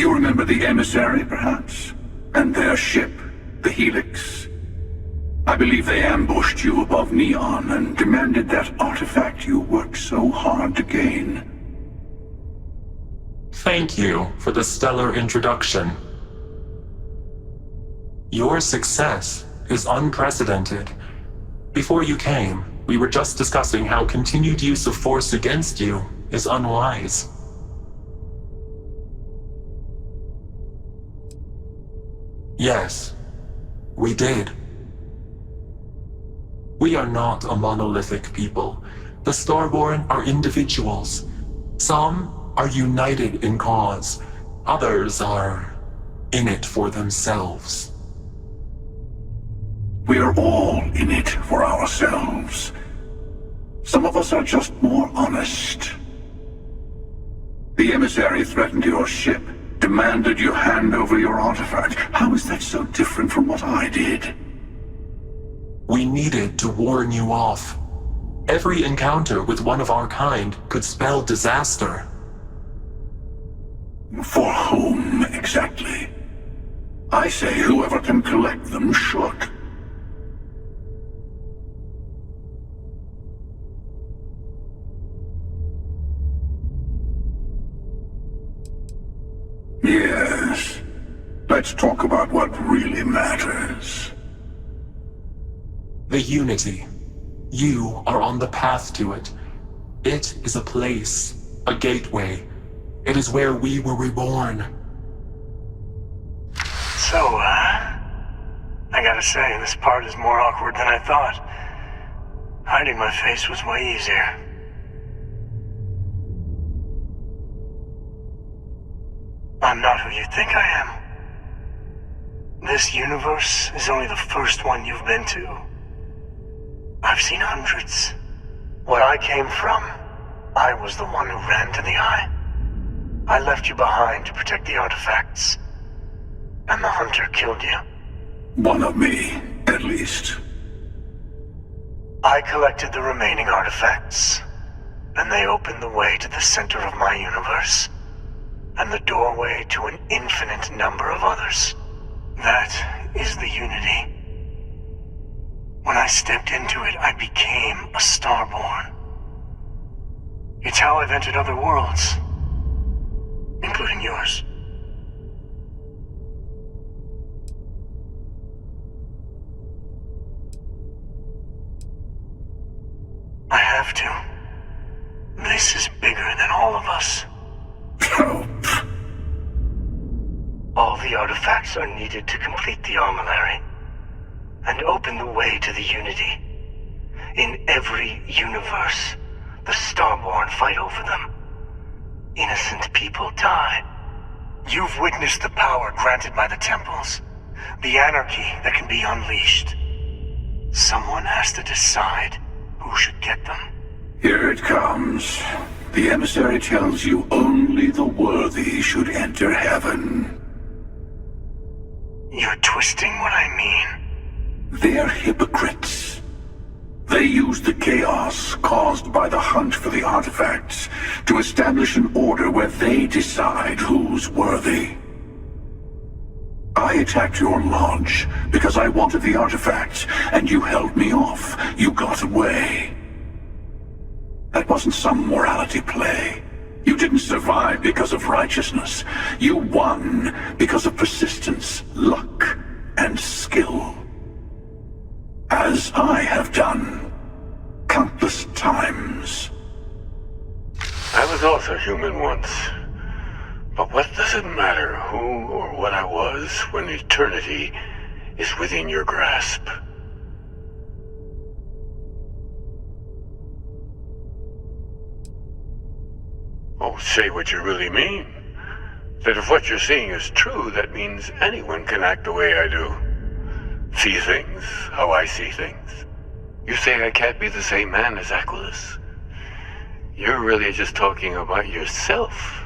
You remember the emissary, perhaps? And their ship, the Helix? I believe they ambushed you above Neon and demanded that artifact you worked so hard to gain. Thank you for the stellar introduction. Your success is unprecedented. Before you came, we were just discussing how continued use of force against you is unwise. Yes, we did. We are not a monolithic people. The Starborn are individuals. Some are united in cause. Others are in it for themselves. We are all in it for ourselves. Some of us are just more honest. The emissary threatened your ship, demanded you hand over your artifact. How is that so different from what I did? We needed to warn you off. Every encounter with one of our kind could spell disaster. For whom, exactly? I say whoever can collect them should. Yes. Let's talk about what really matters. The Unity. You are on the path to it. It is a place, a gateway. It is where we were reborn. So, I gotta say, this part is more awkward than I thought. Hiding my face was way easier. I'm not who you think I am. This universe is only the first one you've been to. I've seen hundreds. Where I came from, I was the one who ran to the Eye. I left you behind to protect the artifacts. And the Hunter killed you. One of me, at least. I collected the remaining artifacts, and they opened the way to the center of my universe, and the doorway to an infinite number of others. That is the Unity. When I stepped into it, I became a Starborn. It's how I've entered other worlds, including yours. I have to. This is bigger than all of us. All the artifacts are needed to complete the armillary and open the way to the Unity. In every universe, the Starborn fight over them. Innocent people die. You've witnessed the power granted by the temples, the anarchy that can be unleashed. Someone has to decide who should get them. Here it comes. The emissary tells you only the worthy should enter heaven. You're twisting what I mean. They're hypocrites. They use the chaos caused by the hunt for the artifacts to establish an order where they decide who's worthy. I attacked your lodge because I wanted the artifacts, and you held me off. You got away. That wasn't some morality play. You didn't survive because of righteousness. You won because of persistence, luck, and skill. As I have done countless times. I was also human once. But what does it matter who or what I was when eternity is within your grasp? Oh, say what you really mean. That if what you're seeing is true, that means anyone can act the way I do. See things how I see things. You say I can't be the same man as Aktiv? You're really just talking about yourself.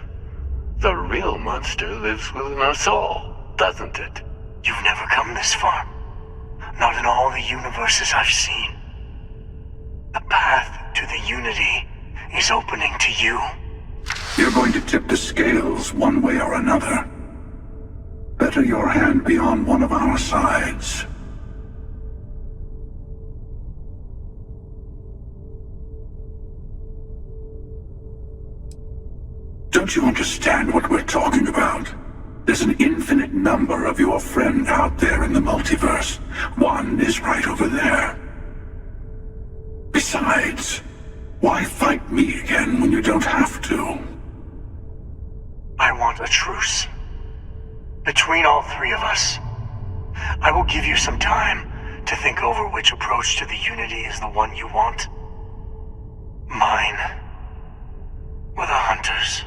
The real monster lives within us all, doesn't it? You've never come this far. Not in all the universes I've seen. The path to the Unity is opening to you. You're going to tip the scales one way or another. better your hand be on one of our sides. Don't you understand what we're talking about? There's an infinite number of your friend out there in the multiverse. One is right over there. Besides, why fight me again when you don't have to? I want a truce. Between all three of us. I will give you some time to think over which approach to the Unity is the one you want. Mine. Or the Hunters.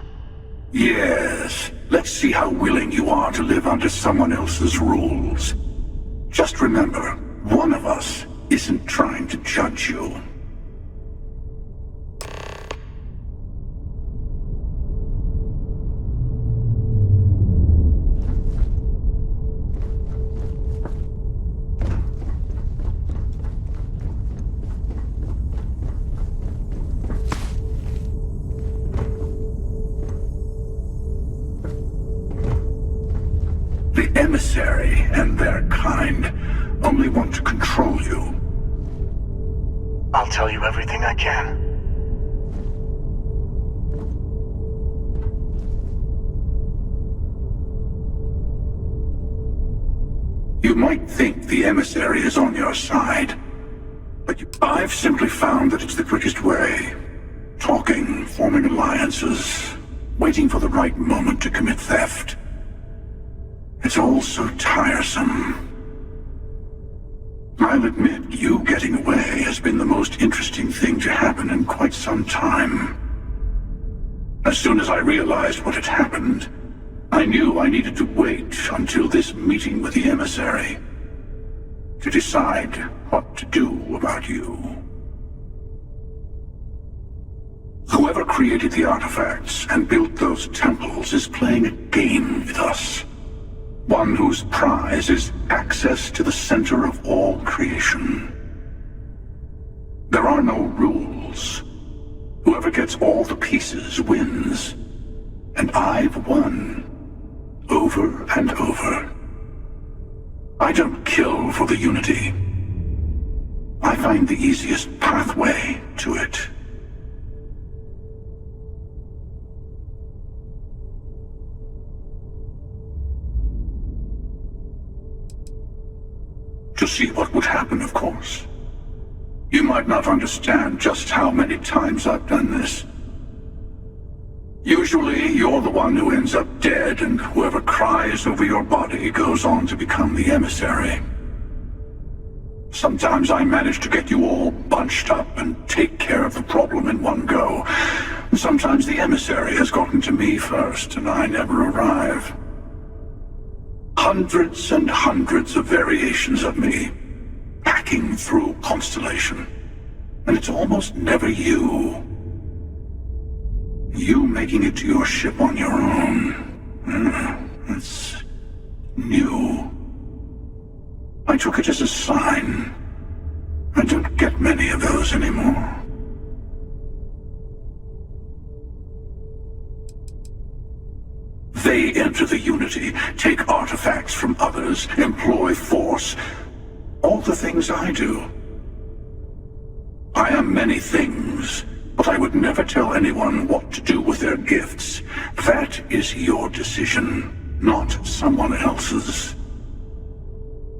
Yes, let's see how willing you are to live under someone else's rules. Just remember, one of us isn't trying to judge you. The emissary and their kind only want to control you. I'll tell you everything I can. You might think the emissary is on your side, but I've simply found that it's the quickest way. Talking, forming alliances, waiting for the right moment to commit theft. It's all so tiresome. I'll admit, you getting away has been the most interesting thing to happen in quite some time. As soon as I realized what had happened, I knew I needed to wait until this meeting with the emissary to decide what to do about you. Whoever created the artifacts and built those temples is playing a game with us. One whose prize is access to the center of all creation. There are no rules. Whoever gets all the pieces wins. And I've won. Over and over. I don't kill for the Unity. I find the easiest pathway to it. To see what would happen, of course. You might not understand just how many times I've done this. Usually, you're the one who ends up dead, and whoever cries over your body goes on to become the emissary. Sometimes I manage to get you all bunched up and take care of the problem in one go. Sometimes the emissary has gotten to me first, and I never arrive. Hundreds and hundreds of variations of me, hacking through Constellation. And it's almost never you. You making it to your ship on your own. That's new. I took it as a sign. I don't get many of those anymore. They enter the Unity, take artifacts from others, employ force. All the things I do. I am many things, but I would never tell anyone what to do with their gifts. That is your decision, not someone else's.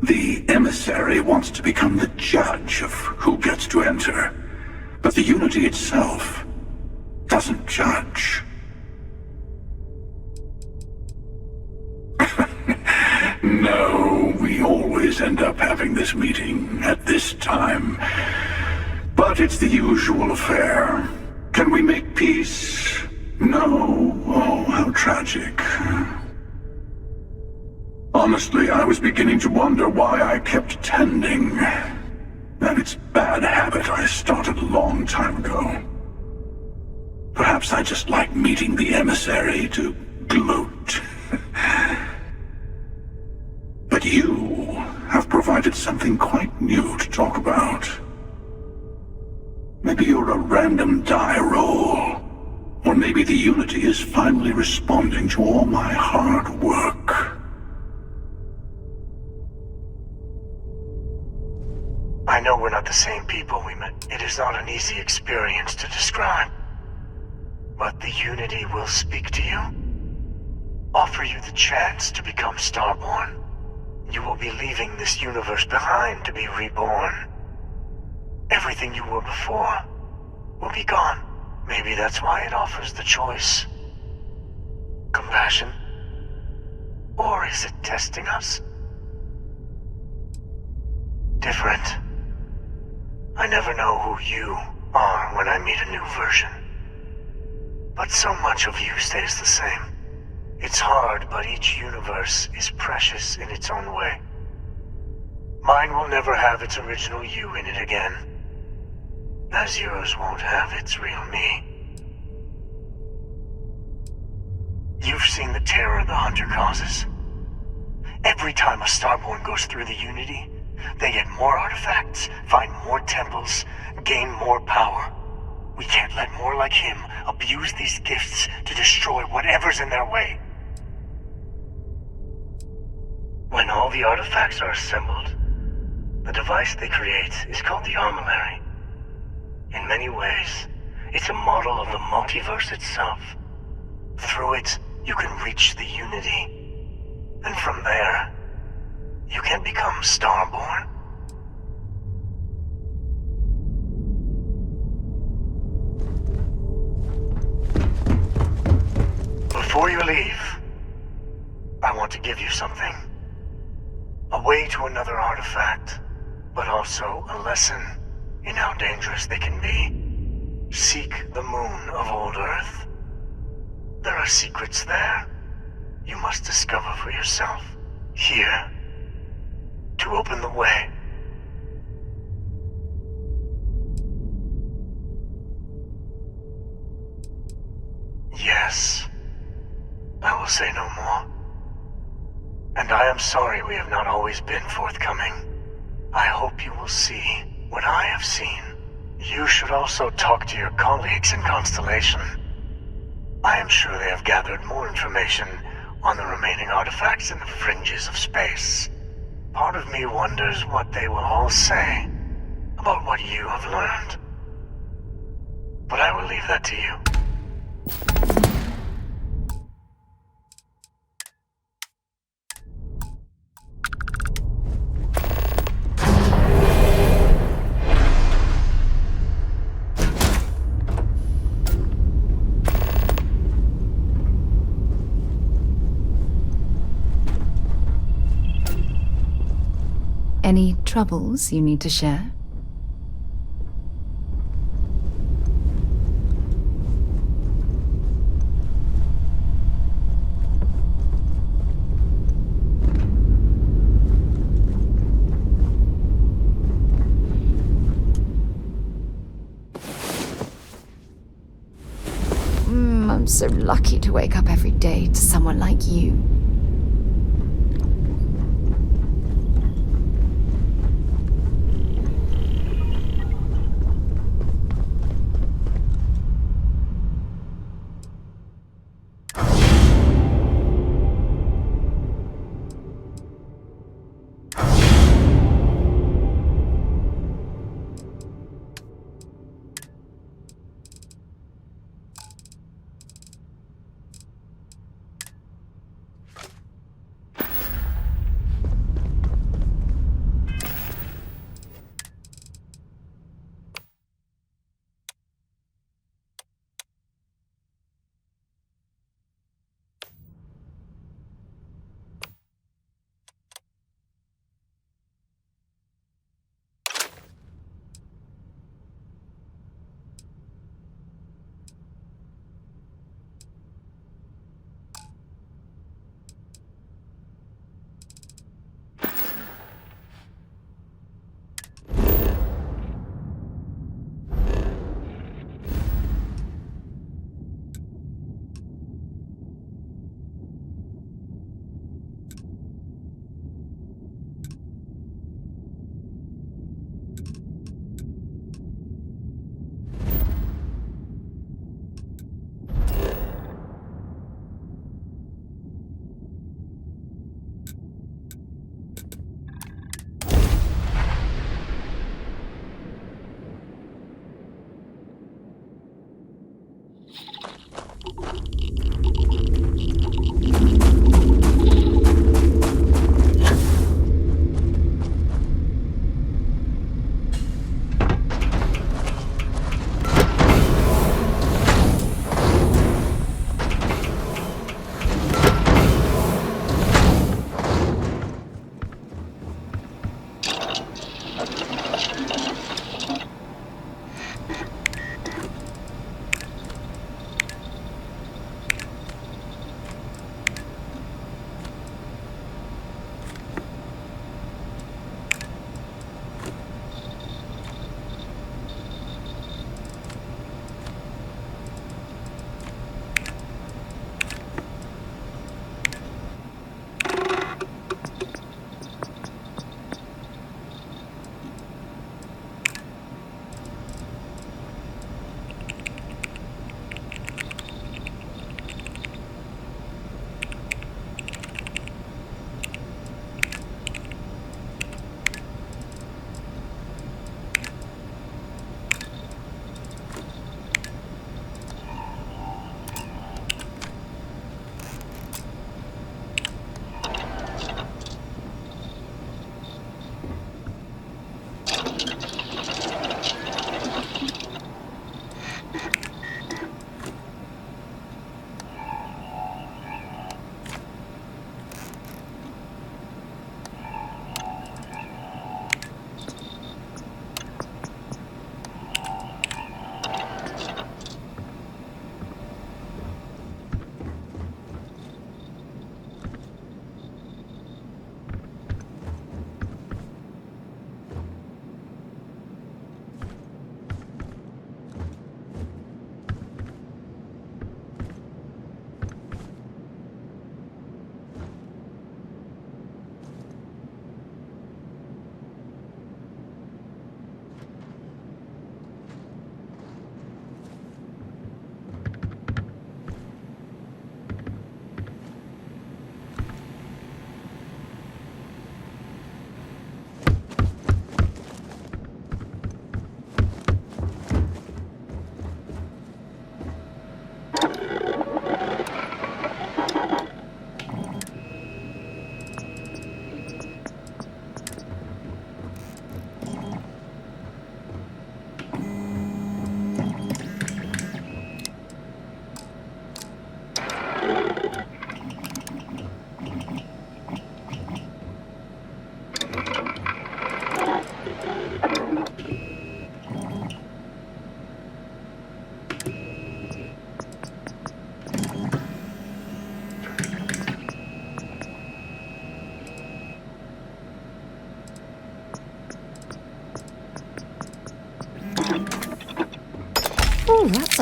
The emissary wants to become the judge of who gets to enter, but the Unity itself doesn't judge. No, we always end up having this meeting at this time. But it's the usual affair. Can we make peace? No. Oh, how tragic. Honestly, I was beginning to wonder why I kept tending. That it's bad habit I started a long time ago. Perhaps I just like meeting the emissary to gloat. But you have provided something quite new to talk about. Maybe you're a random die roll. Or maybe the Unity is finally responding to all my hard work. same people we met. It is not an easy experience to describe. But the Unity will speak to you, offer you the chance to become Starborn. You will be leaving this universe behind to be reborn. Everything you were before will be gone. Maybe that's why it offers the choice. Compassion? Or is it testing us? Different. I never know who you are when I meet a new version. But so much of you stays the same. It's hard, but each universe is precious in its own way. Mine will never have its original you in it again, as yours won't have its real me. You've seen the terror the Hunter causes. Every time a Starborn goes through the Unity, they get more artifacts, find more temples, gain more power. We can't let more like him abuse these gifts to destroy whatever's in their way. When all the artifacts are assembled, the device they create is called the Armillary. In many ways, it's a model of the multiverse itself. Through it, you can reach the Unity. And from there, you can become Starborn. Before you leave, I want to give you something. A way to another artifact, but also a lesson in how dangerous they can be. Seek the moon of old Earth. There are secrets there you must discover for yourself. Here, to open the way. Yes, I will say no more. And I am sorry we have not always been forthcoming. I hope you will see what I have seen. You should also talk to your colleagues in Constellation. I am sure they have gathered more information on the remaining artifacts in the fringes of space. Part of me wonders what they will all say about what you have learned. But I will leave that to you. Any troubles you need to share? I'm so lucky to wake up every day to someone like you.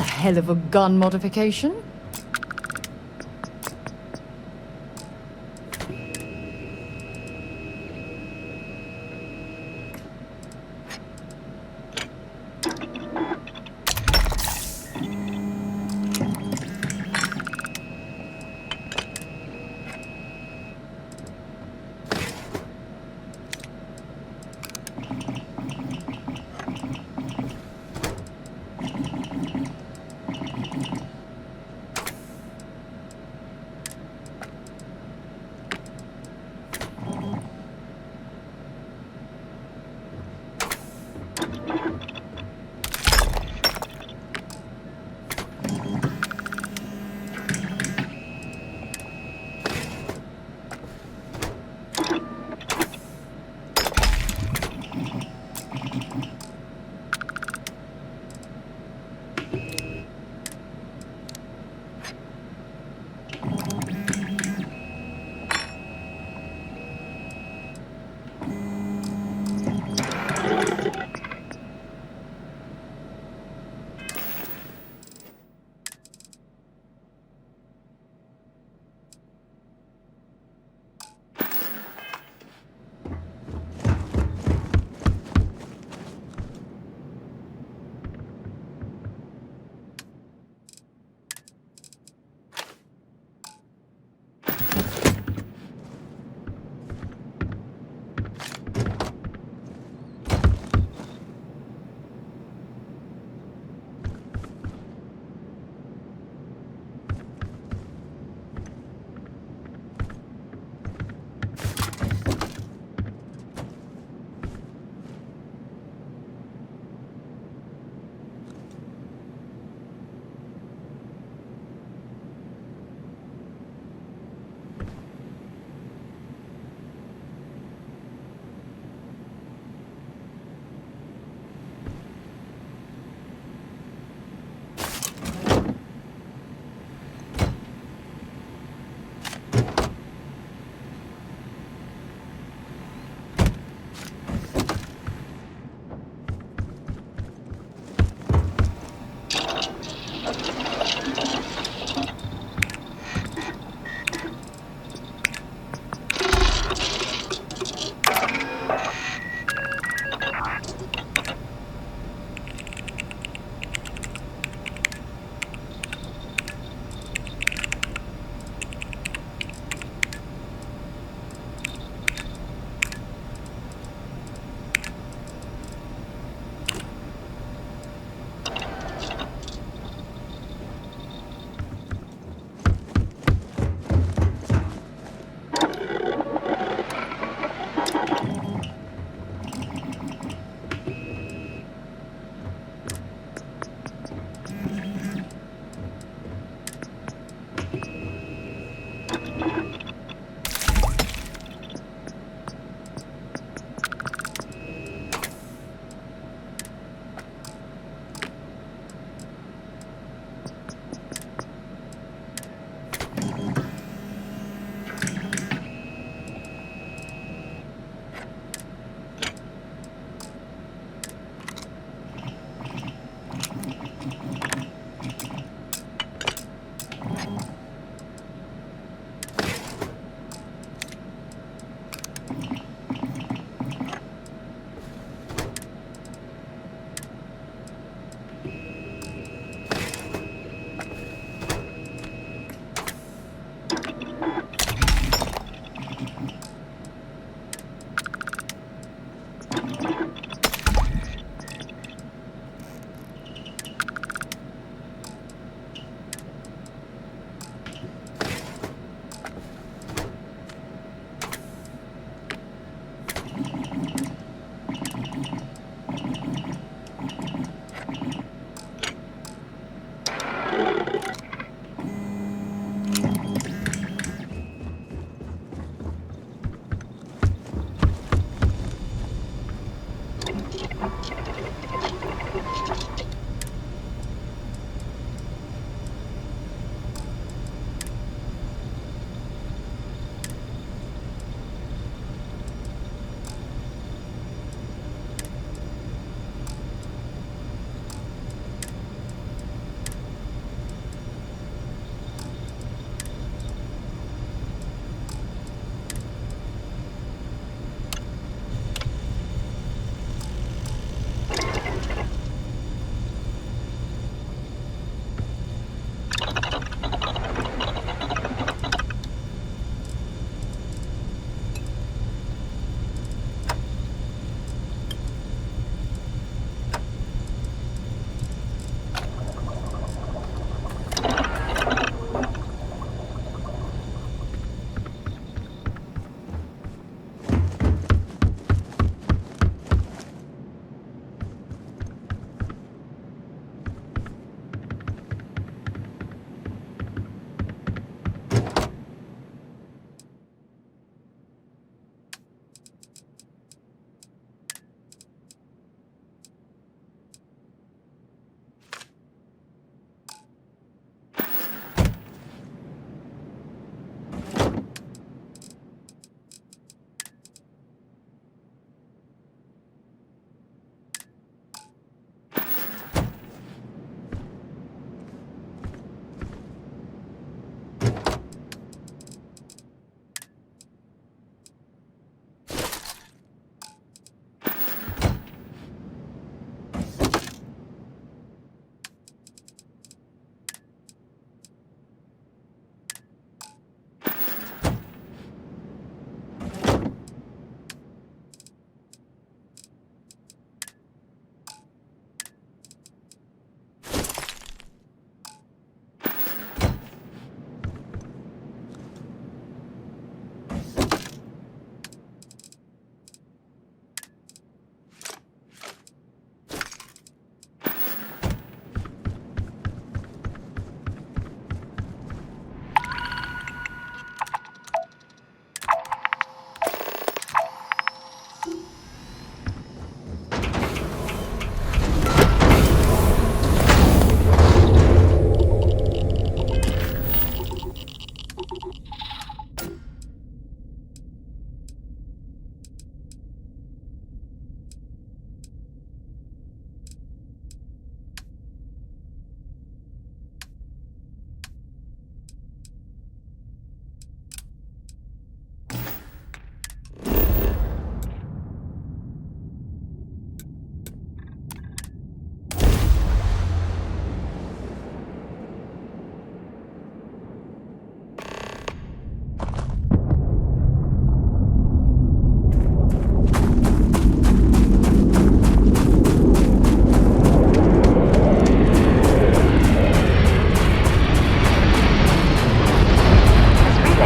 hell of a gun modification.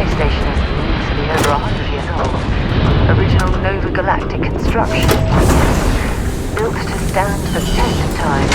space station is easily over 100 years old. Original Nova Galactic construction. Built to stand the test of time.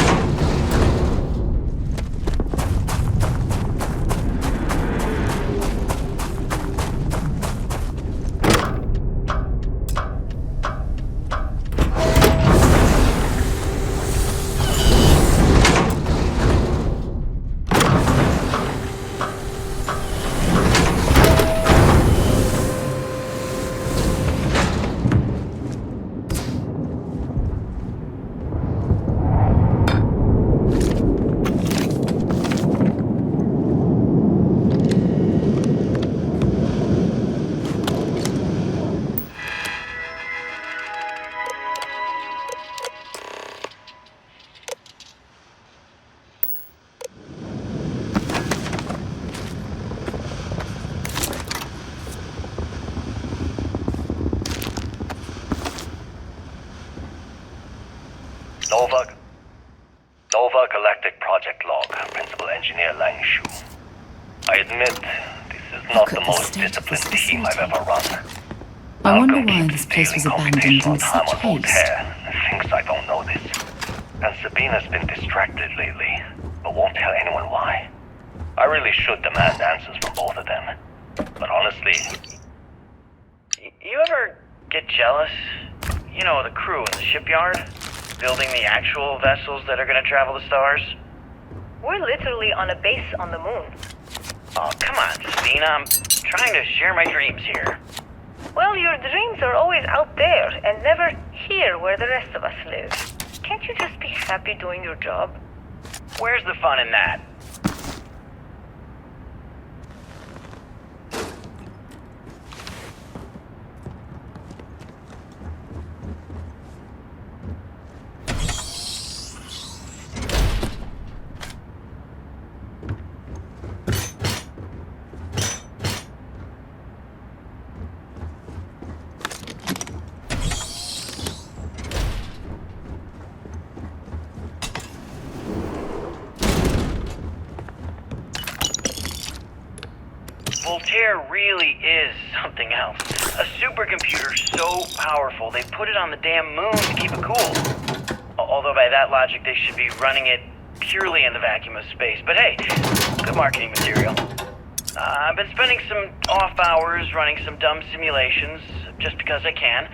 Nova Galactic Project Log, Principal Engineer Lang Shu. I admit, this is not the most disciplined team I've ever run. I wonder why this place was abandoned in such haste. Voltaire thinks I don't know this. And Sabina's been distracted lately, but won't tell anyone why. I really should demand answers from both of them. But honestly... You ever get jealous? You know, the crew in the shipyard? Building the actual vessels that are gonna travel the stars? We're literally on a base on the moon. Oh, come on, Sabina. I'm trying to share my dreams here. Well, your dreams are always out there and never here where the rest of us live. Can't you just be happy doing your job? Where's the fun in that? Voltaire really is something else. A supercomputer so powerful they put it on the damn moon to keep it cool. Although by that logic they should be running it purely in the vacuum of space. But hey, good marketing material. I've been spending some off hours running some dumb simulations, just because I can.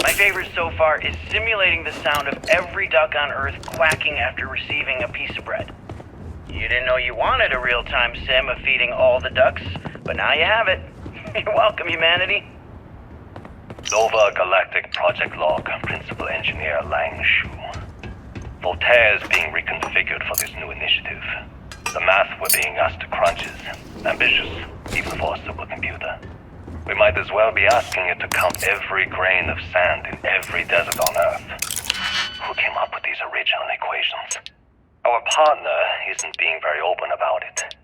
My favorite so far is simulating the sound of every duck on Earth quacking after receiving a piece of bread. You didn't know you wanted a real-time sim of feeding all the ducks, but now you have it. You're welcome, humanity. Nova Galactic Project Log, Principal Engineer Lang Shu. Voltaire is being reconfigured for this new initiative. The math we're being asked to crunch is ambitious, even for a supercomputer. We might as well be asking it to count every grain of sand in every desert on Earth. Who came up with these original equations? Our partner isn't being very open about it.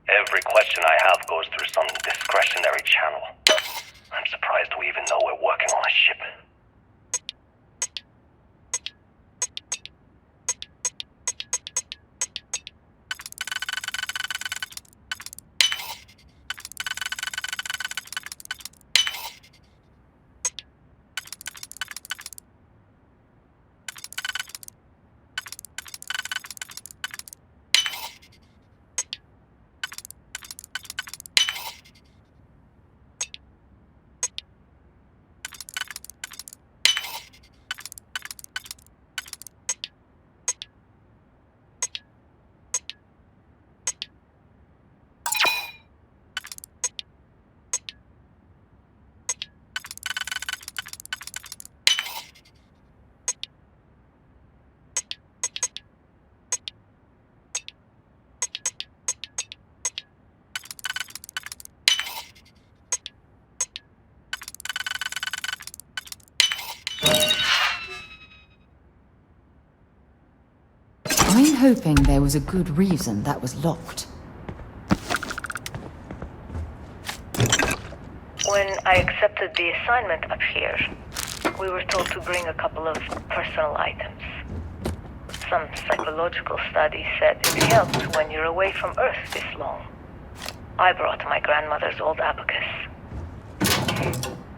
Every question I have goes through some discretionary channel. I'm surprised we even know we're working on a ship. I'm hoping there was a good reason that was locked. When I accepted the assignment up here, we were told to bring a couple of personal items. Some psychological studies said it helps when you're away from Earth this long. I brought my grandmother's old abacus.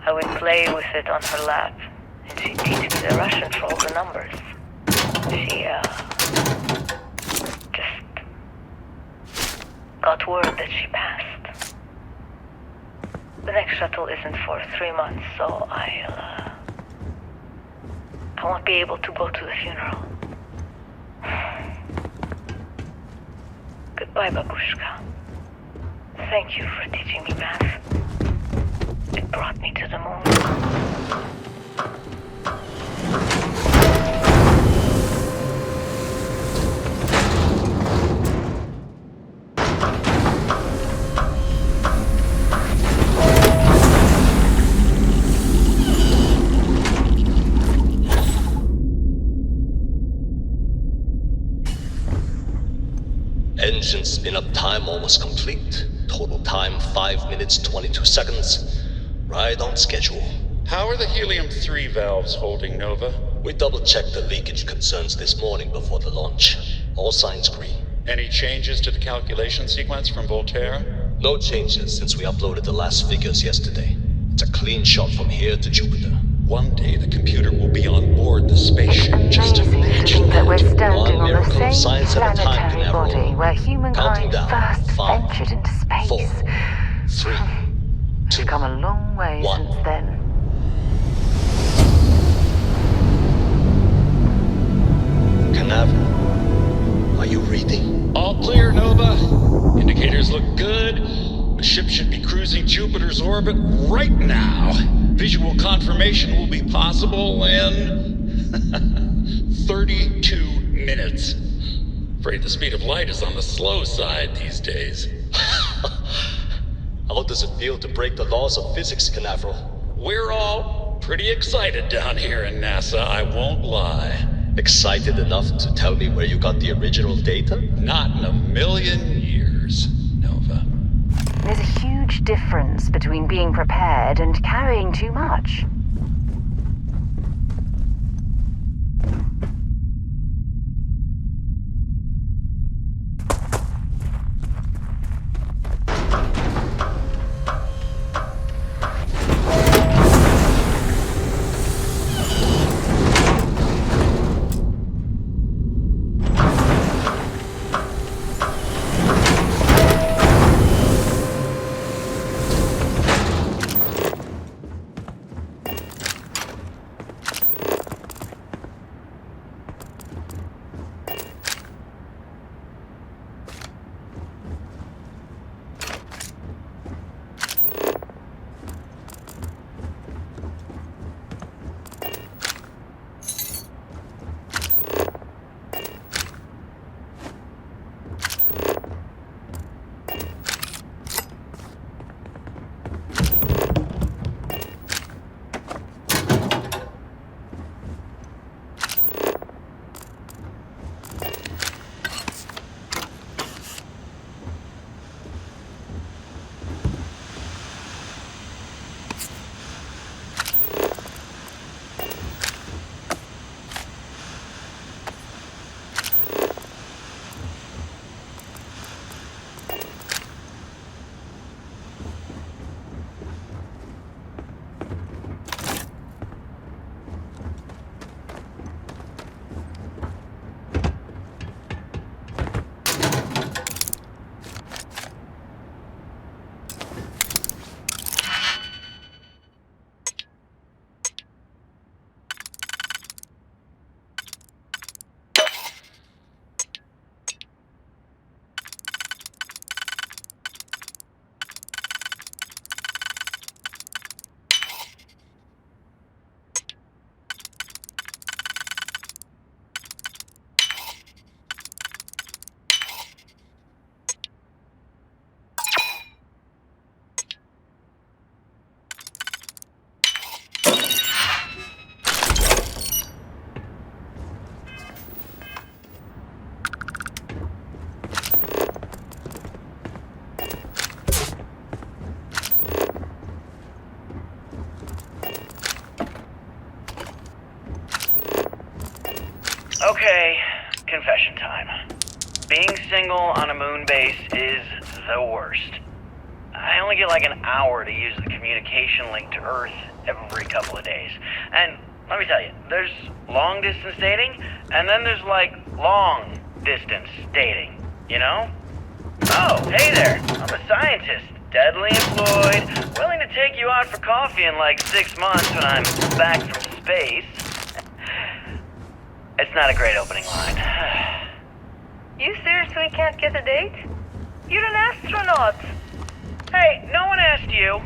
I would play with it on her lap, and she'd teach me the Russian for all the numbers. She, just got word that she passed. The next shuttle isn't for 3 months, so I won't be able to go to the funeral. Goodbye, babushka. Thank you for teaching me math. It brought me to the moon. Engine spin-up time almost complete. Total time 5 minutes 22 seconds. Right on schedule. How are the helium-3 valves holding, Nova? We double-checked the leakage concerns this morning before the launch. All signs green. Any changes to the calculation sequence from Voltaire? No changes since we uploaded the last figures yesterday. It's a clean shot from here to Jupiter. One day the computer will be on board the spaceship. Just imagine that we're standing One on miracle the of same science at a time, planetary Canaveral. body where Counting humankind down. first 5, ventured into space. 4, 3, 2, We've come a long way 1. since then. Canaveral, are you reading? All clear, Nova. Indicators look good. The ship should be cruising Jupiter's orbit right now. Visual confirmation will be possible in 32 minutes. Afraid the speed of light is on the slow side these days. How does it feel to break the laws of physics, Canaveral? We're all pretty excited down here in NASA, I won't lie. Excited enough to tell me where you got the original data? Not in a million years, Nova. There's a huge difference between being prepared and carrying too much. Okay, confession time. Being single on a moon base is the worst. I only get like an hour to use the communication link to Earth every couple of days. And let me tell you, there's long distance dating, and then there's like long distance dating, you know? Oh, hey there, I'm a scientist, deadly employed, willing to take you out for coffee in like 6 months when I'm back from space. It's not a great opening line. You seriously can't get a date? You're an astronaut. Hey, no one asked you.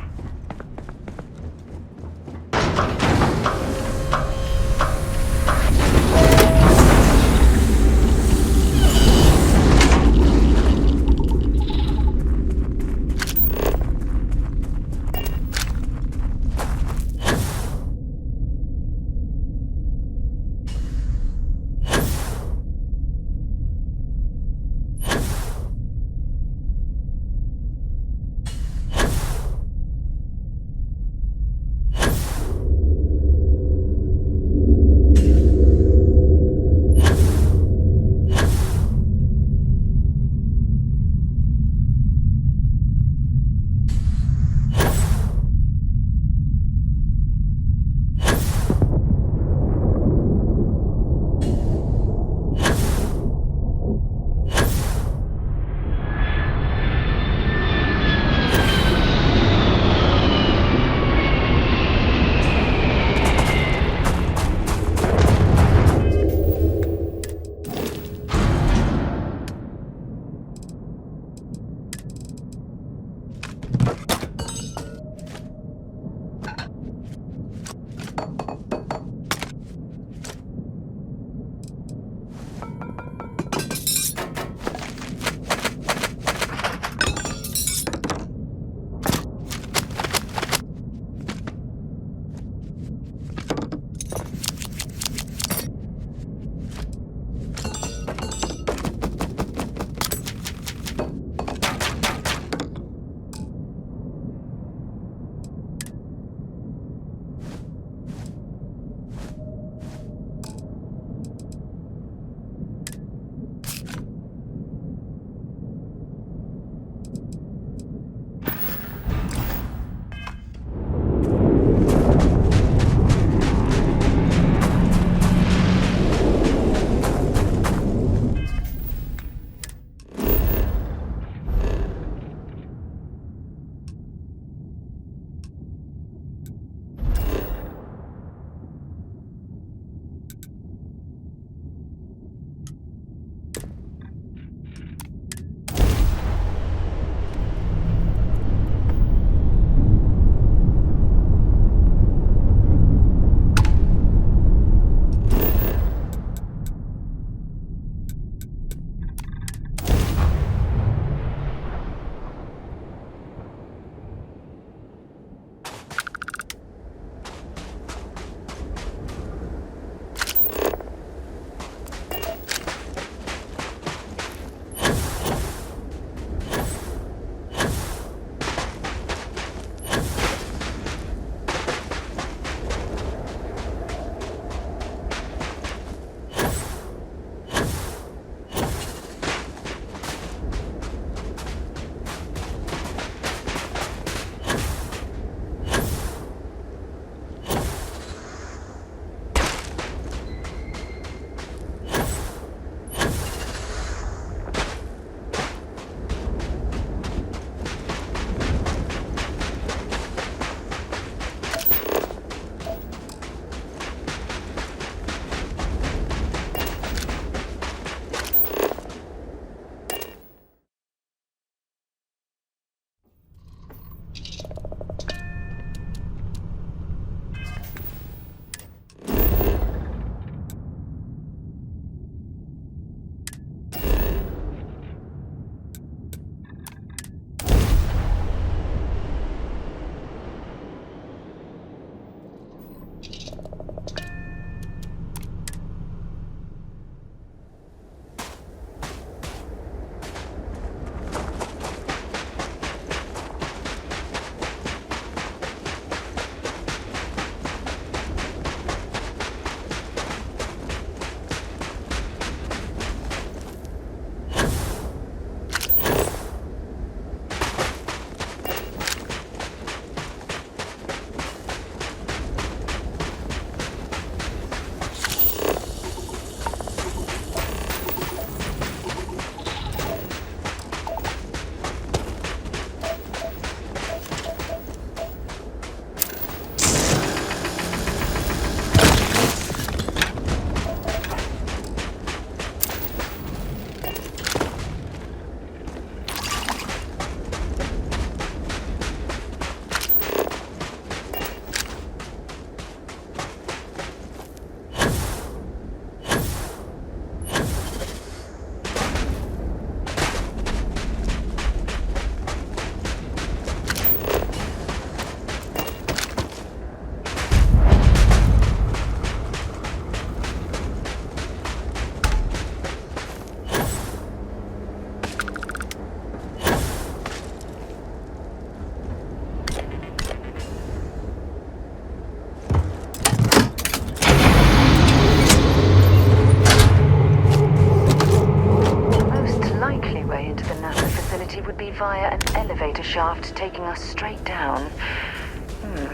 shaft taking us straight down.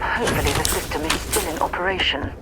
Hopefully the system is still in operation.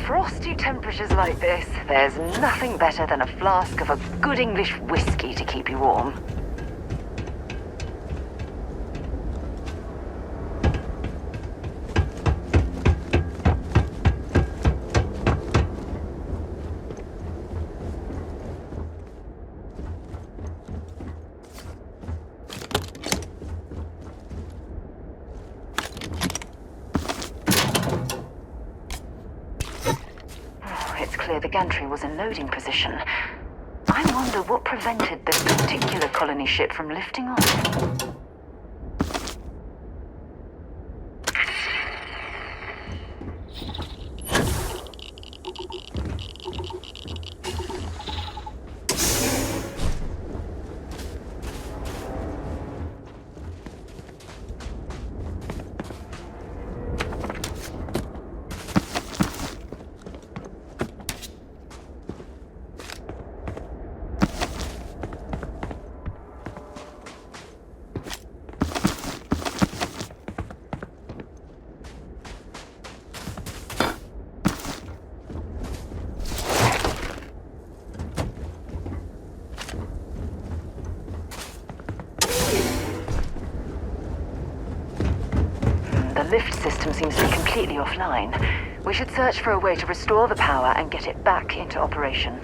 Frosty temperatures like this, there's nothing better than a flask of a good English whiskey to keep you warm. The gantry was in loading position. I wonder what prevented this particular colony ship from lifting off. The lift system seems to be completely offline. We should search for a way to restore the power and get it back into operation.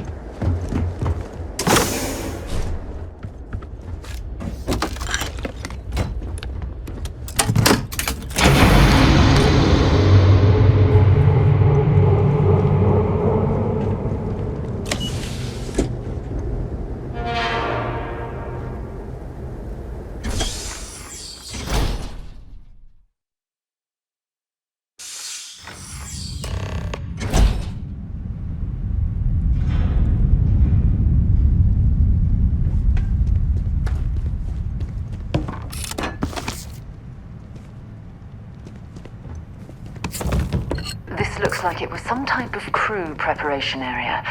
Looks like it was some type of crew preparation area.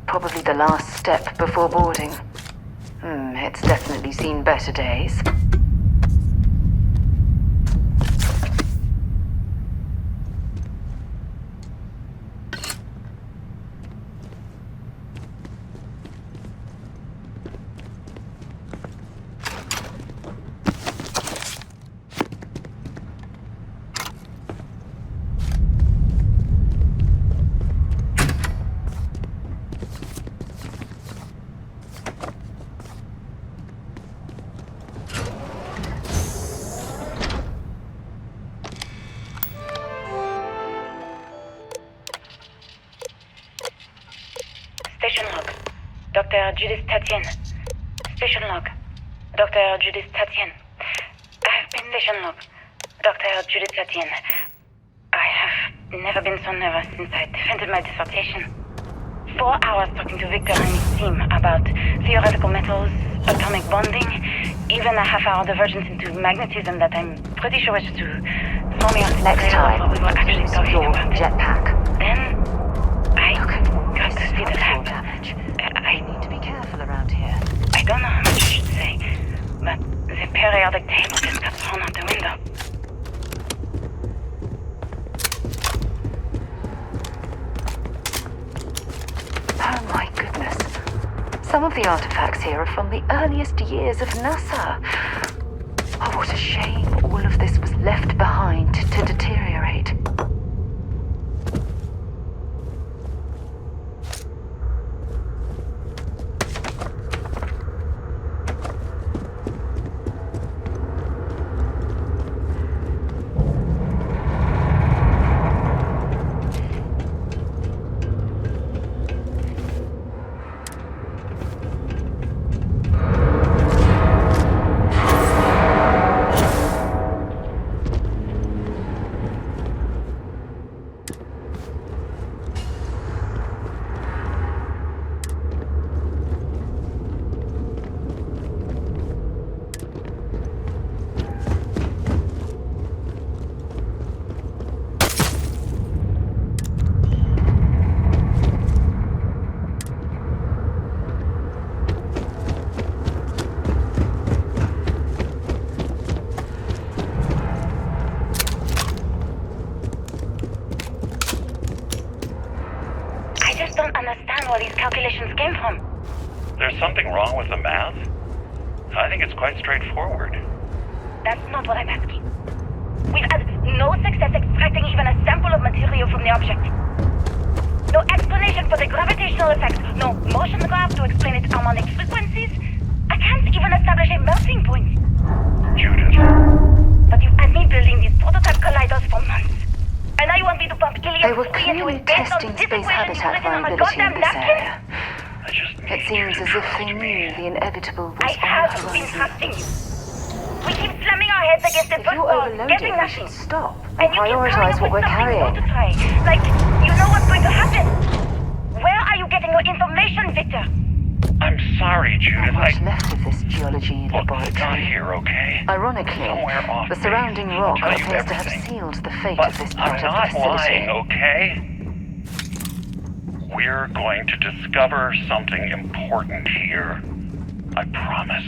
Probably the last step before boarding. It's definitely seen better days. Station log. Dr. Judith Tatien. Station log. Dr. Judith Tatien. I have been station log. Dr. Judith Tatien. I have never been so nervous since I defended my dissertation. 4 hours talking to Victor and his team about theoretical metals, atomic bonding, even a half-hour divergence into magnetism that I'm pretty sure was to throw me off the Next time, what we were actually talking about. Jetpack. Then I got to see the lab. I need to be careful around here. I don't know how much I should say, but the periodic table just got thrown out the window. Some of the artifacts here are from the earliest years of NASA. Oh, what a shame all of this was left behind to deteriorate. Where these calculations came from. There's something wrong with the math? I think it's quite straightforward. That's not what I'm asking. We've had no success extracting even a sample of material from the object. No explanation for the gravitational effects, no motion graph to explain its harmonic frequencies. I can't even establish a melting point. Judith. But you've had me building these prototype colliders for months. And now you want me to pump They were clearly testing space habitat viability in this area. It seems as if they knew the inevitable was I have been trusting you. We keep slamming our heads against the foot wall, getting nothing. Stop. And you keep Prioritize what we're carrying. To try. Like, you know what's going to happen. Where are you getting your information, Victor? I'm sorry, Judith. Not much left of this geology laboratory. Not here, okay? Ironically, the surrounding rock appears to have sealed the fate of this part of the facility. I'm not lying, okay? We're going to discover something important here. I promise.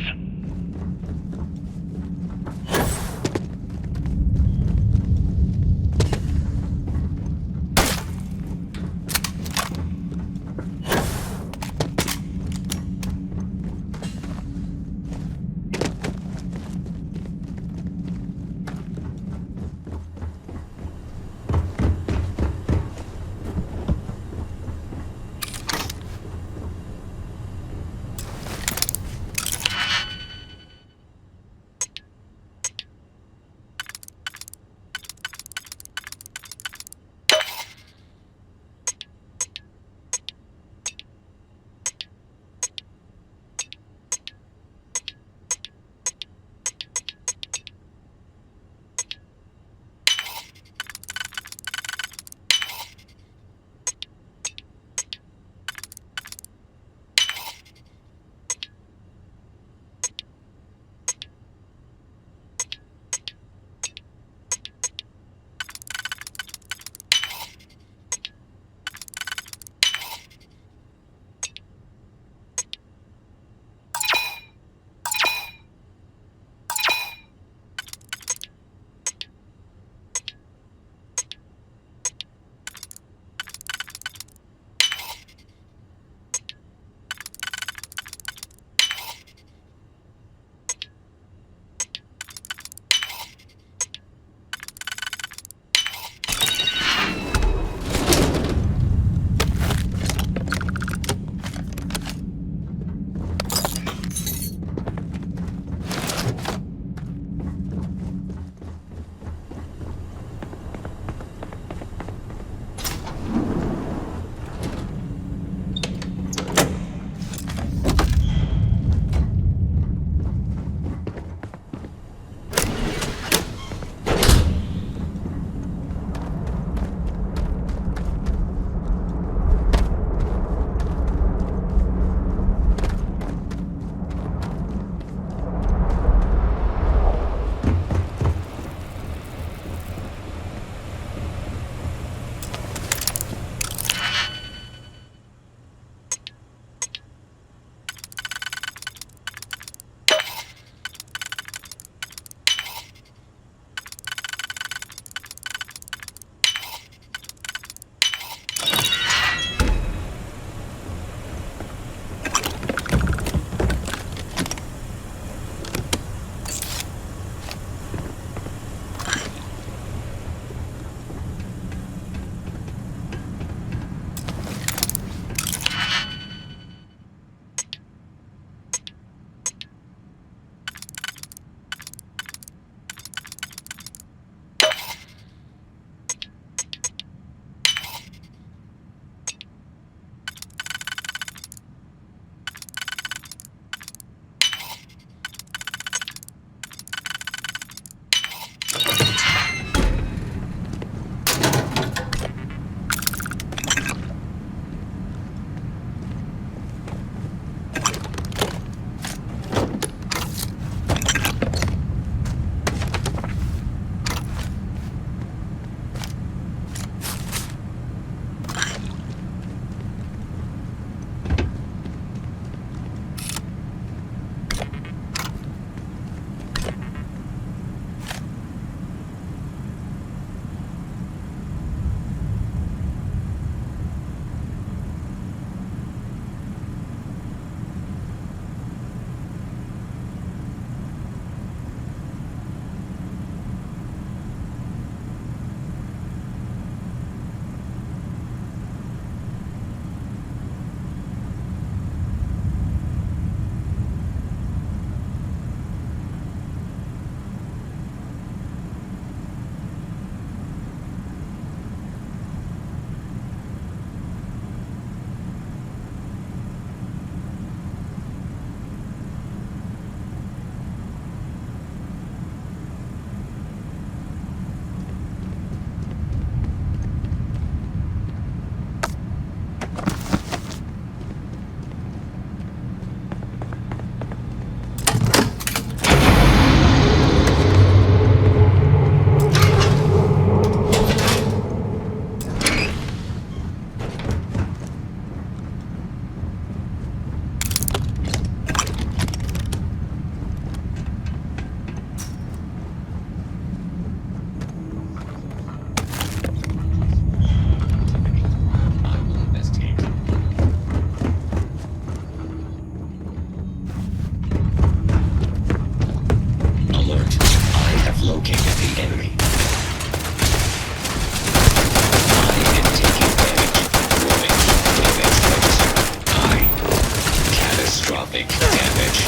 taking damage.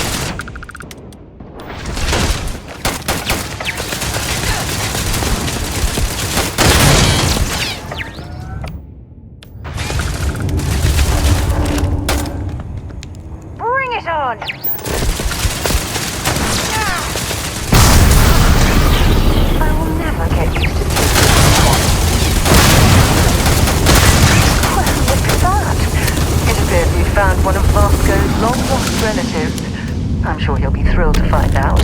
Bring it on! I will never get used to this. Well, look at that! It appears we found one of Vasco's long-lost relatives. I'm sure he'll be thrilled to find out.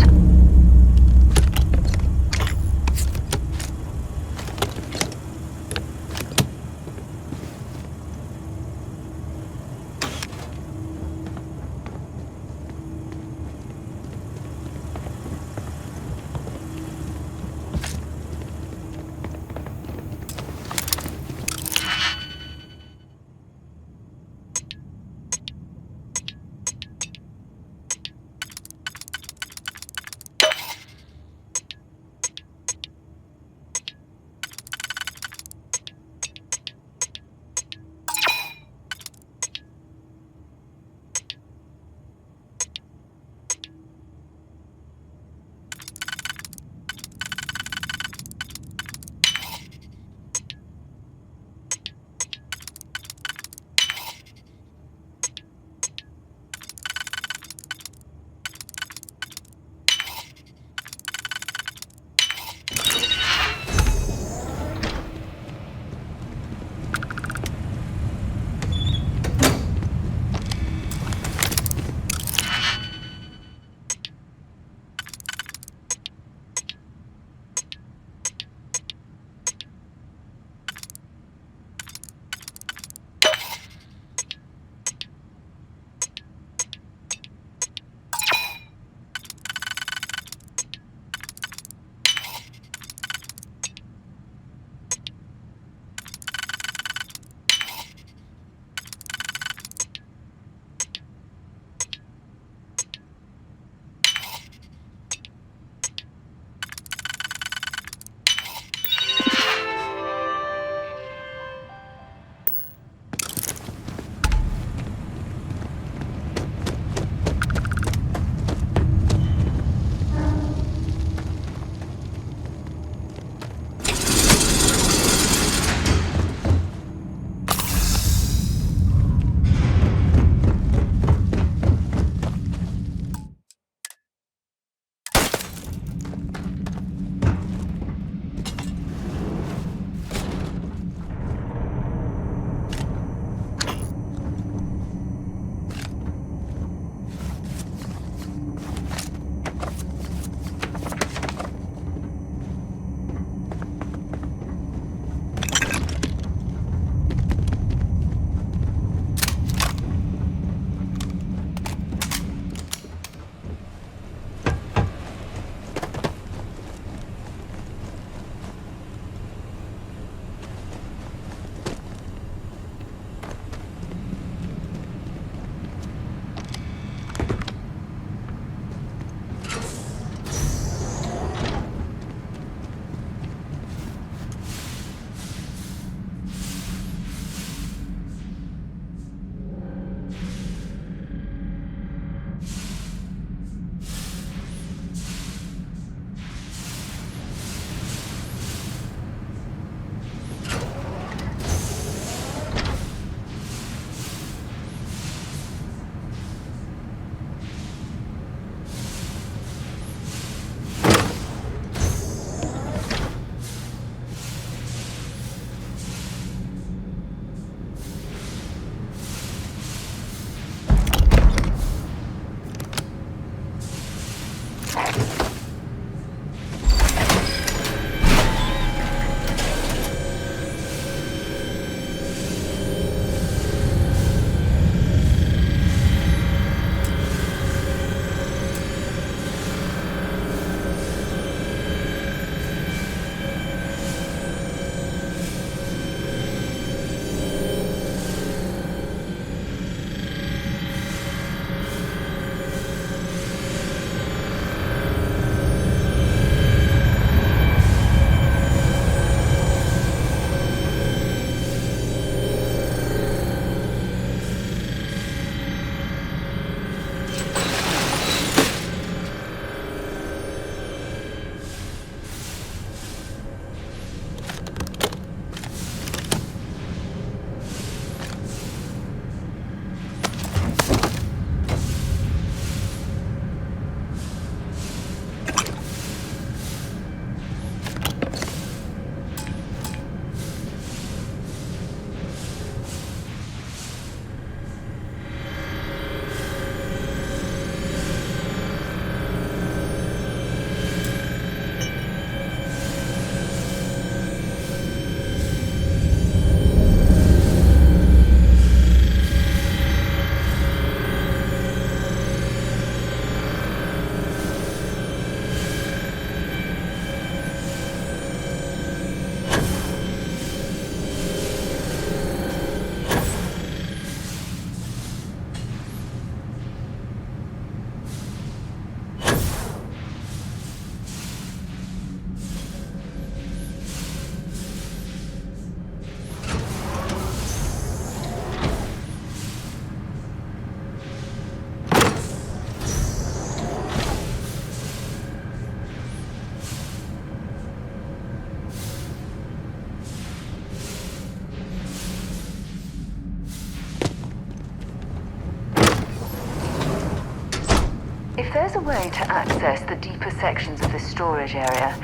If there's a way to access the deeper sections of this storage area,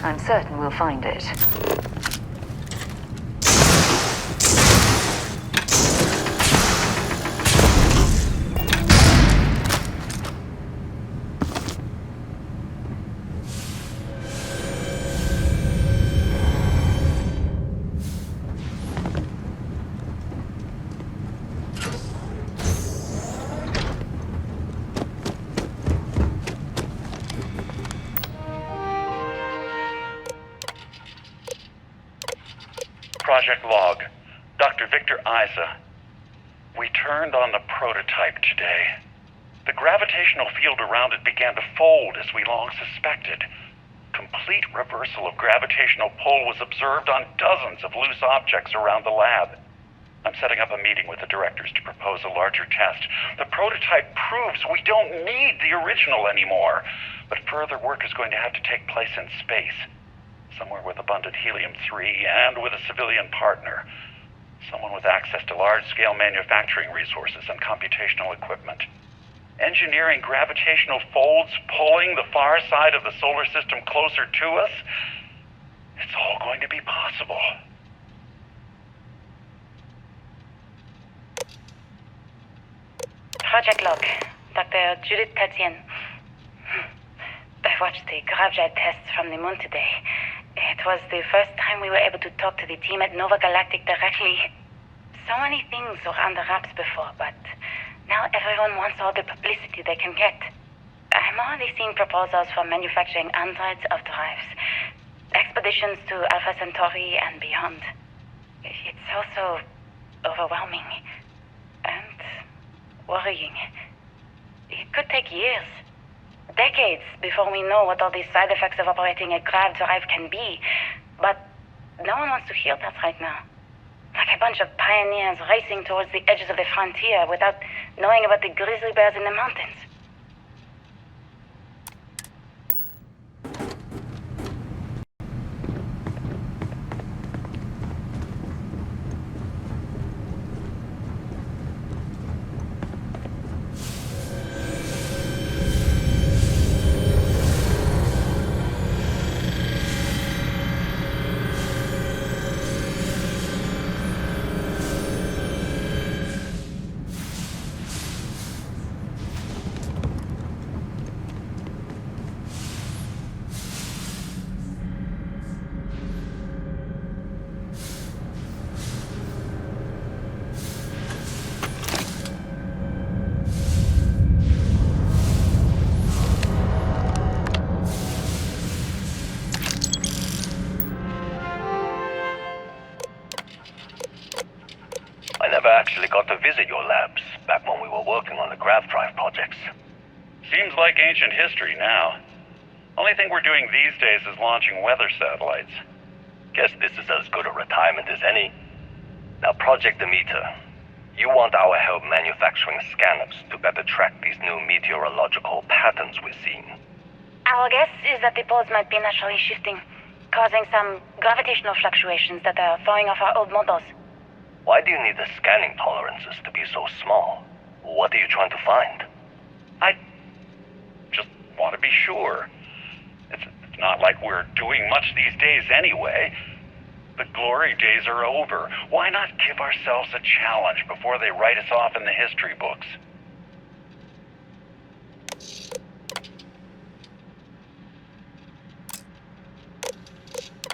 I'm certain we'll find it. Project log. Dr. Victor Isa. We turned on the prototype today. The gravitational field around it began to fold as we long suspected. Complete reversal of gravitational pull was observed on dozens of loose objects around the lab. I'm setting up a meeting with the directors to propose a larger test. The prototype proves we don't need the original anymore, but further work is going to have to take place in space. Somewhere with abundant helium-3 and with a civilian partner. Someone with access to large-scale manufacturing resources and computational equipment. Engineering gravitational folds pulling the far side of the solar system closer to us? It's all going to be possible. Project log. Dr. Judith Tatian. I watched the gravjet tests from the moon today. It was the first time we were able to talk to the team at Nova Galactic directly. So many things were under wraps before, but now everyone wants all the publicity they can get. I'm already seeing proposals for manufacturing hundreds of drives, expeditions to Alpha Centauri and beyond. It's also overwhelming and worrying. It could take years. Decades before we know what all the side effects of operating a grav drive can be. But no one wants to hear that right now. Like a bunch of pioneers racing towards the edges of the frontier without knowing about the grizzly bears in the mountains. Actually got to visit your labs back when we were working on the grav drive projects. Seems like ancient history now. Only thing we're doing these days is launching weather satellites. Guess this is as good a retirement as any. Now, Project Demeter, you want our help manufacturing scanners to better track these new meteorological patterns we're seeing. Our guess is that the poles might be naturally shifting, causing some gravitational fluctuations that are throwing off our old models. Why do you need the scanning tolerances to be so small? What are you trying to find? I just want to be sure. It's not like we're doing much these days anyway. The glory days are over. Why not give ourselves a challenge before they write us off in the history books?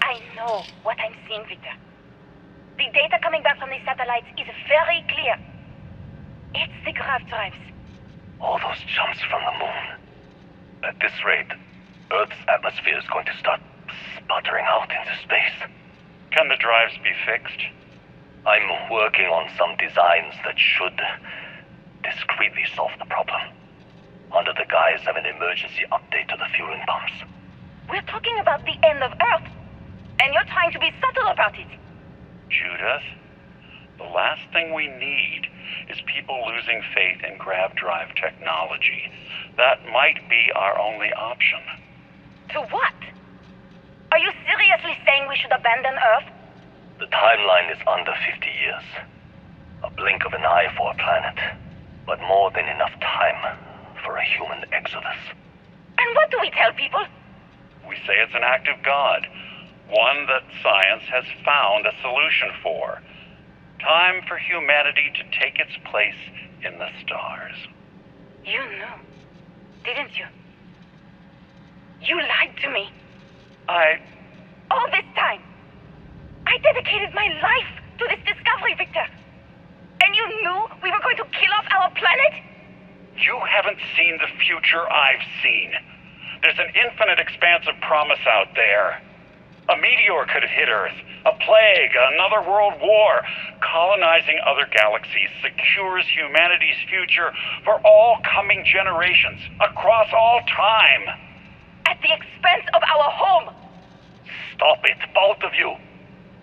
I know what I'm seeing, Victor. The data coming back from the satellites is very clear. It's the grav drives. All those jumps from the moon. At this rate, Earth's atmosphere is going to start sputtering out into space. Can the drives be fixed? I'm working on some designs that should discreetly solve the problem, under the guise of an emergency update to the fueling pumps. We're talking about the end of Earth, and you're trying to be subtle about it. Judith, the last thing we need is people losing faith in grav drive technology. That might be our only option. To what? Are you seriously saying we should abandon Earth? The timeline is under 50 years. A blink of an eye for a planet, but more than enough time for a human exodus. do we tell people? We say it's an act of God, one that science has found a solution for. Time for humanity to take its place in the stars. You knew, didn't you? You lied to me. All this time, I dedicated my life to this discovery, Victor. And you knew we were going to kill off our planet? You haven't seen the future I've seen. There's an infinite expanse of promise out there. A meteor could have hit Earth, a plague, another world war. Colonizing other galaxies secures humanity's future for all coming generations, across all time. At the expense of our home. Stop it, both of you.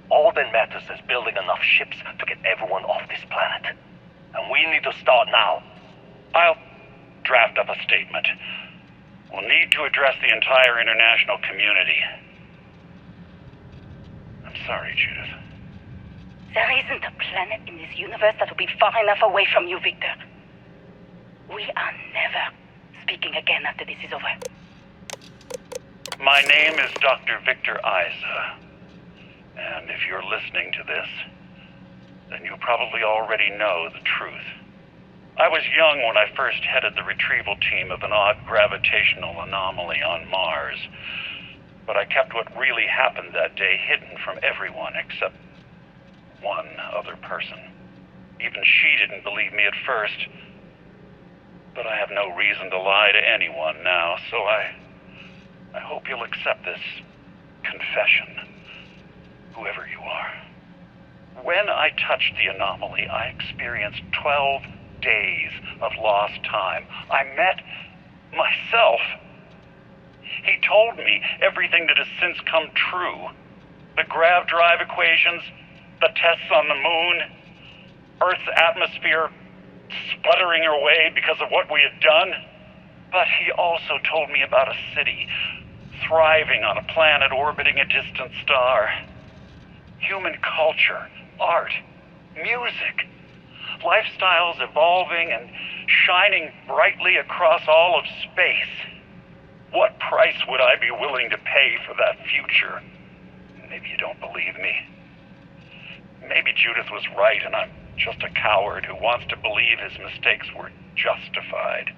All that matters is building enough ships to get everyone off this planet. And we need to start now. I'll draft up a statement. We'll need to address the entire international community. I'm sorry, Judith. There isn't a planet in this universe that will be far enough away from you, Victor. We are never speaking again after this is over. My name is Dr. Victor Isa. And if you're listening to this, then you probably already know the truth. I was young when I first headed the retrieval team of an odd gravitational anomaly on Mars. But I kept what really happened that day hidden from everyone except one other person. Even she didn't believe me at first. But I have no reason to lie to anyone now, so I hope you'll accept this confession, whoever you are. When I touched the anomaly, I experienced 12 days of lost time. I met myself. He told me everything that has since come true. The grav drive equations, the tests on the moon, Earth's atmosphere sputtering away because of what we had done. But he also told me about a city thriving on a planet orbiting a distant star. Human culture, art, music, lifestyles evolving and shining brightly across all of space. What price would I be willing to pay for that future? Maybe you don't believe me. Maybe Judith was right and I'm just a coward who wants to believe his mistakes were justified.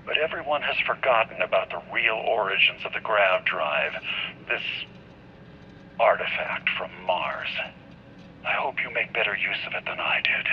But everyone has forgotten about the real origins of the grav drive, this artifact from Mars. I hope you make better use of it than I did.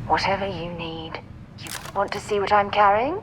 Whatever you need. You want to see what I'm carrying?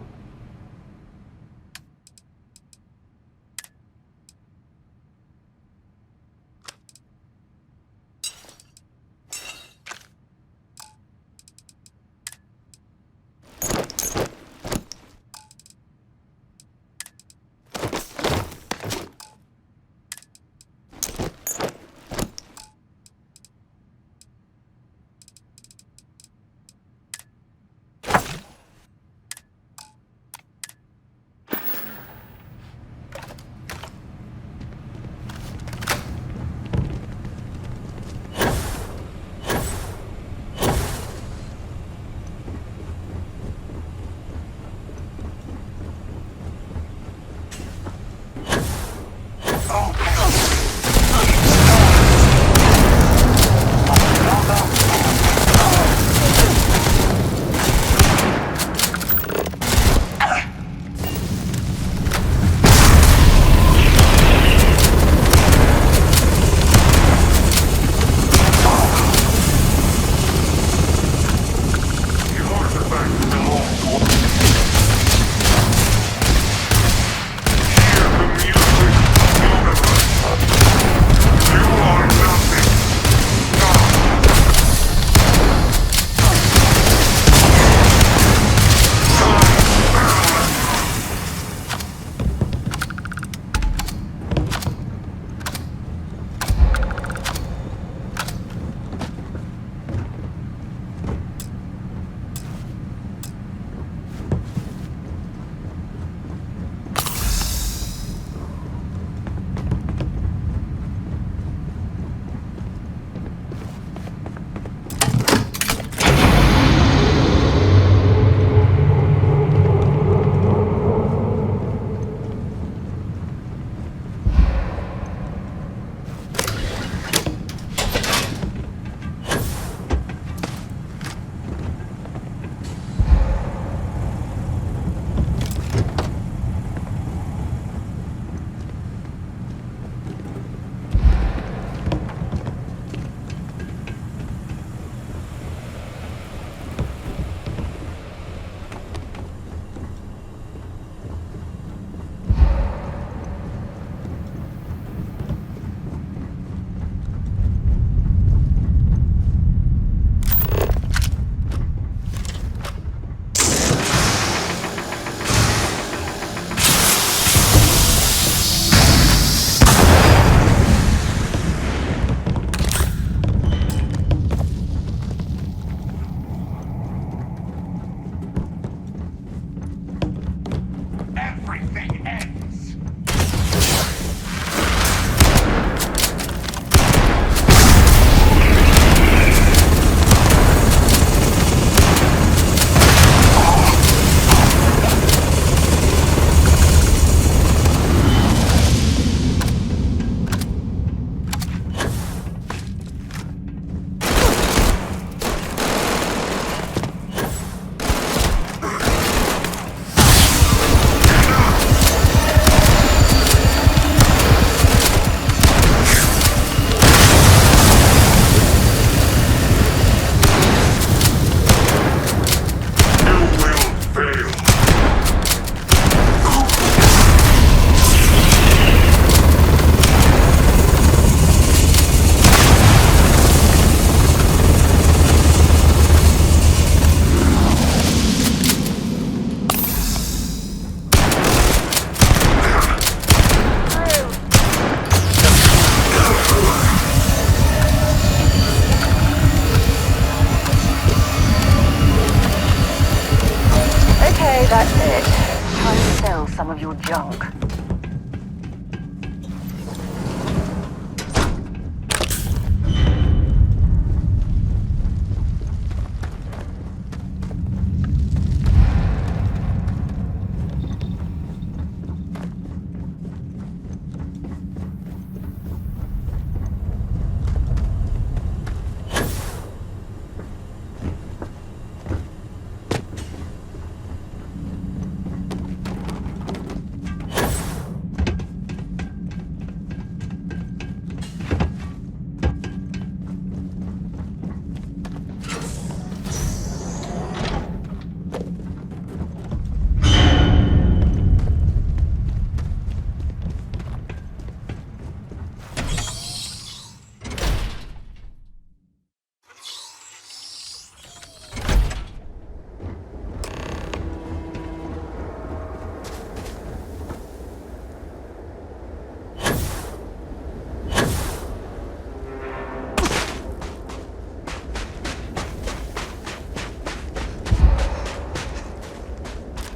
all your junk.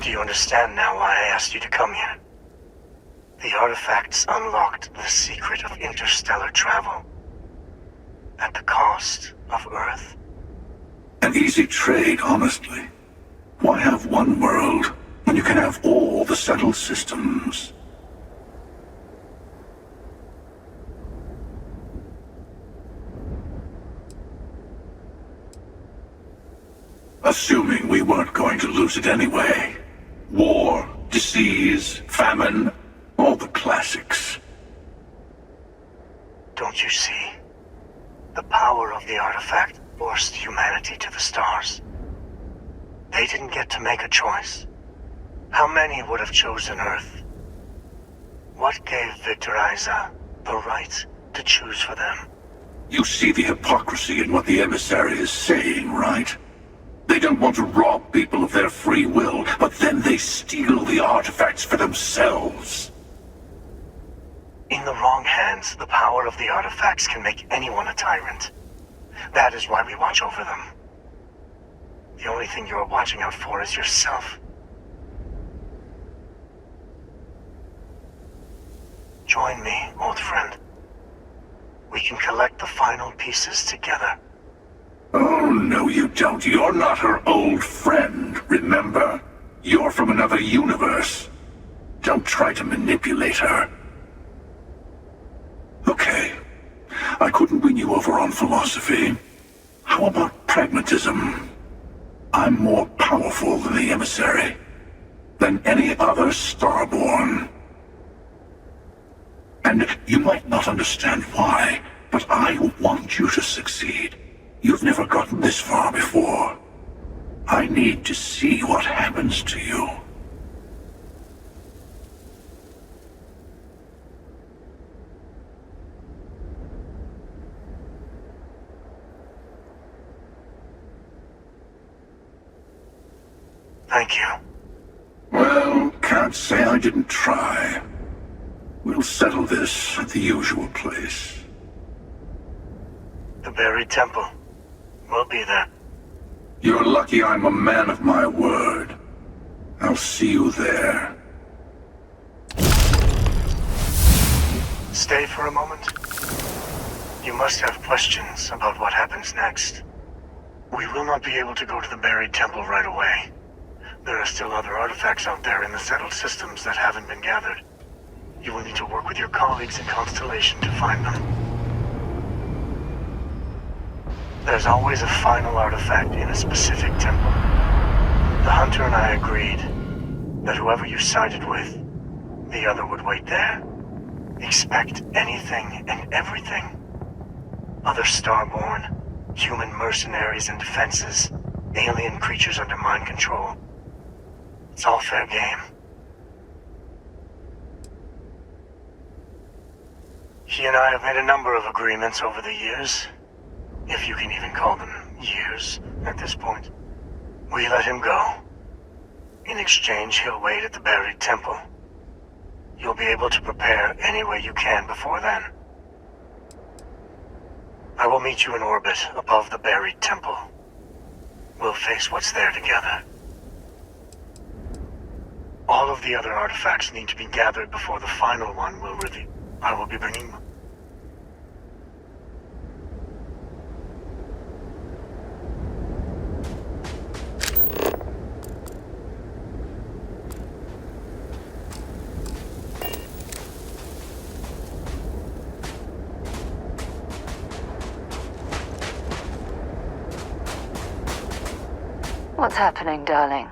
Do you understand now why I asked you to come here? The artifacts unlocked the secret of interstellar travel. At the cost of Earth. An easy trade, honestly. Why have one world when you can have all the settled systems? Assuming we weren't going to lose it anyway. War, disease, famine, all the classics. Don't you see? The power of the artifact forced humanity to the stars. They didn't get to make a choice. How many would have chosen Earth? What gave Victor Isa the right to choose for them? You see the hypocrisy in what the emissary is saying, right? They don't want to rob people of their free will, but then they steal the artifacts for themselves. In the wrong hands, the power of the artifacts can make anyone a tyrant. That is why we watch over them. The only thing you're watching out for is yourself. Join me, old friend. We can collect the final pieces together. Oh, no you don't. You're not her old friend, remember? You're from another universe. Don't try to manipulate her. Okay. I couldn't win you over on philosophy. How about pragmatism? I'm more powerful than the emissary. Than any other Starborn. And you might not understand why, but I want you to succeed. You've never gotten this far before. I need to see what happens to you. Thank you. Well, can't say I didn't try. We'll settle this at the usual place. The buried temple. We'll be there. You're lucky I'm a man of my word. I'll see you there. Stay for a moment. You must have questions about what happens next. We will not be able to go to the buried temple right away. There are still other artifacts out there in the settled systems that haven't been gathered. You will need to work with your colleagues in Constellation to find them. There's always a final artifact in a specific temple. The hunter and I agreed that whoever you sided with, the other would wait there. Expect anything and everything. Other Starborn, human mercenaries and defenses, alien creatures under mind control. It's all fair game. He and I have made a number of agreements over the years. If you can even call them years at this point. We let him go. In exchange, he'll wait at the buried temple. You'll be able to prepare any way you can before then. I will meet you in orbit above the buried temple. We'll face what's there together. All of the other artifacts need to be gathered before the final one will reveal. I will be bringing them. What's happening, darling?